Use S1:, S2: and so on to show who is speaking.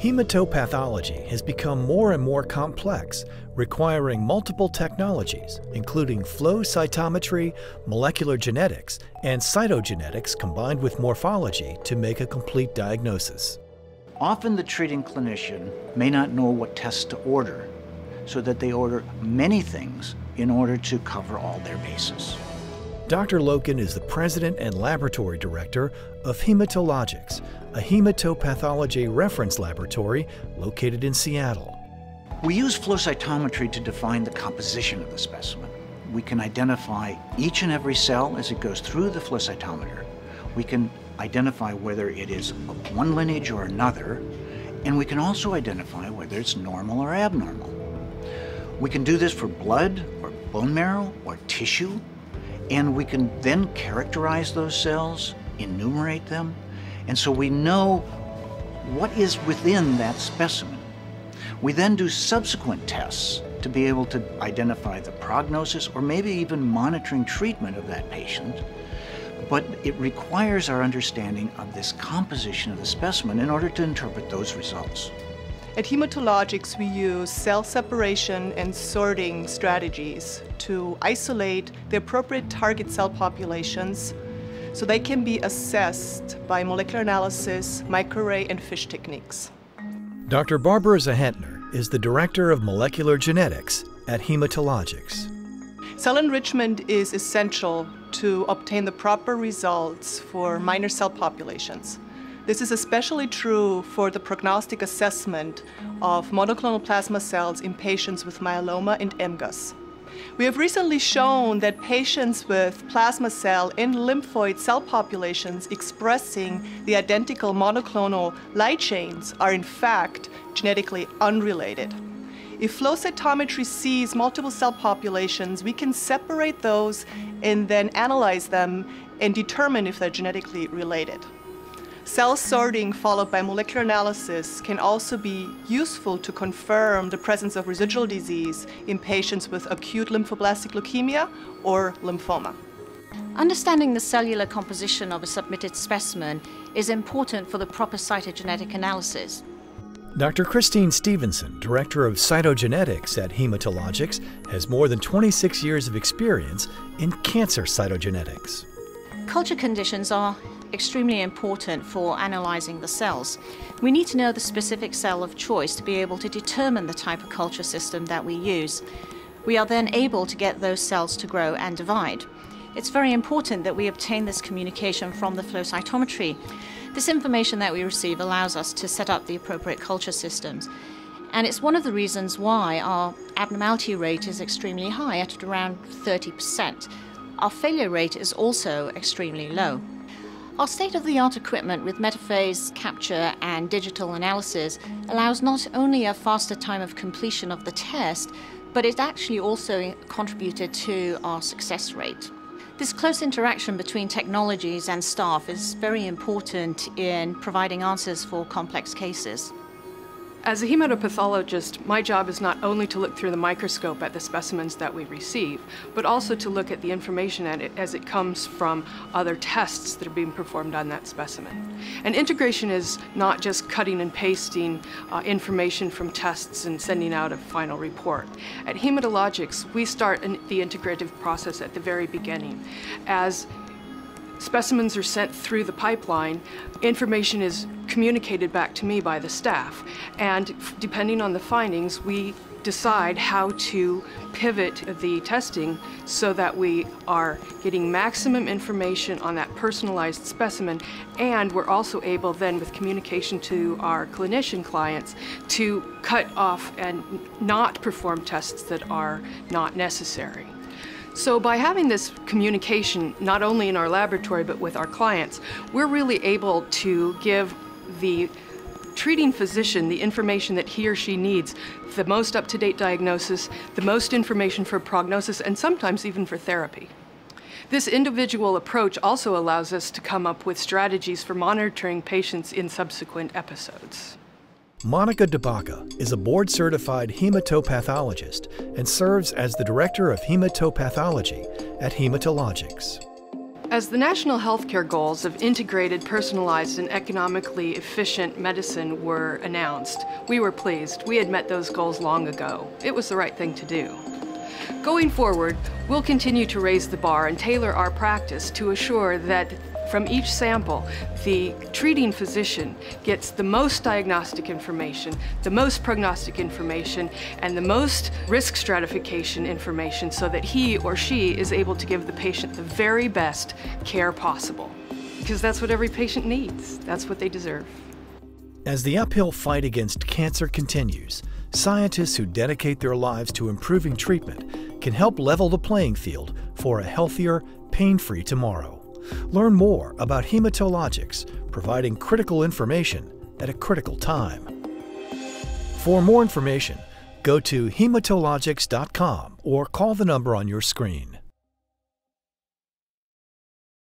S1: Hematopathology has become more and more complex, requiring multiple technologies, including flow cytometry, molecular genetics, and cytogenetics combined with morphology to make a complete diagnosis.
S2: Often the treating clinician may not know what tests to order, so that they order many things in order to cover all their bases.
S1: Dr. Loken is the president and laboratory director of Hematologics, a hematopathology reference laboratory located in Seattle.
S2: We use flow cytometry to define the composition of the specimen. We can identify each and every cell as it goes through the flow cytometer. We can identify whether it is of one lineage or another, and we can also identify whether it's normal or abnormal. We can do this for blood or bone marrow or tissue, and we can then characterize those cells, enumerate them, and so we know what is within that specimen. We then do subsequent tests to be able to identify the prognosis or maybe even monitoring treatment of that patient, but it requires our understanding of this composition of the specimen in order to interpret those results.
S3: At Hematologics, we use cell separation and sorting strategies to isolate the appropriate target cell populations so they can be assessed by molecular analysis, microarray, and FISH techniques.
S1: Dr. Barbara Zahentner is the director of molecular genetics at Hematologics.
S3: Cell enrichment is essential to obtain the proper results for minor cell populations. This is especially true for the prognostic assessment of monoclonal plasma cells in patients with myeloma and MGUS. We have recently shown that patients with plasma cell and lymphoid cell populations expressing the identical monoclonal light chains are in fact genetically unrelated. If flow cytometry sees multiple cell populations, we can separate those and then analyze them and determine if they're genetically related. Cell sorting followed by molecular analysis can also be useful to confirm the presence of residual disease in patients with acute lymphoblastic leukemia or lymphoma.
S4: Understanding the cellular composition of a submitted specimen is important for the proper cytogenetic analysis.
S1: Dr. Christine Stevenson, Director of Cytogenetics at Hematologics, has more than 26 years of experience in cancer cytogenetics.
S4: Culture conditions are extremely important for analyzing the cells. We need to know the specific cell of choice to be able to determine the type of culture system that we use. We are then able to get those cells to grow and divide. It's very important that we obtain this communication from the flow cytometry. This information that we receive allows us to set up the appropriate culture systems. And it's one of the reasons why our abnormality rate is extremely high, at around 30%. Our failure rate is also extremely low. Our state-of-the-art equipment with metaphase capture and digital analysis allows not only a faster time of completion of the test, but it actually also contributed to our success rate. This close interaction between technologies and staff is very important in providing answers for complex cases.
S5: As a hematopathologist, my job is not only to look through the microscope at the specimens that we receive, but also to look at the information at it as it comes from other tests that are being performed on that specimen. And integration is not just cutting and pasting information from tests and sending out a final report. At Hematologics, we start the integrative process at the very beginning. As specimens are sent through the pipeline, information is communicated back to me by the staff, and depending on the findings, we decide how to pivot the testing so that we are getting maximum information on that personalized specimen, and we're also able then, with communication to our clinician clients, to cut off and not perform tests that are not necessary. So by having this communication, not only in our laboratory but with our clients, we're really able to give the treating physician the information that he or she needs, the most up-to-date diagnosis, the most information for prognosis, and sometimes even for therapy. This individual approach also allows us to come up with strategies for monitoring patients in subsequent episodes.
S1: Monica DeBaca is a board-certified hematopathologist and serves as the Director of Hematopathology at Hematologics.
S5: As the national healthcare goals of integrated, personalized, and economically efficient medicine were announced, we were pleased. We had met those goals long ago. It was the right thing to do. Going forward, we'll continue to raise the bar and tailor our practice to assure that from each sample, the treating physician gets the most diagnostic information, the most prognostic information, and the most risk stratification information so that he or she is able to give the patient the very best care possible. Because that's what every patient needs. That's what they deserve.
S1: As the uphill fight against cancer continues, scientists who dedicate their lives to improving treatment can help level the playing field for a healthier, pain-free tomorrow. Learn more about Hematologics, providing critical information at a critical time. For more information, go to hematologics.com or call the number on your screen.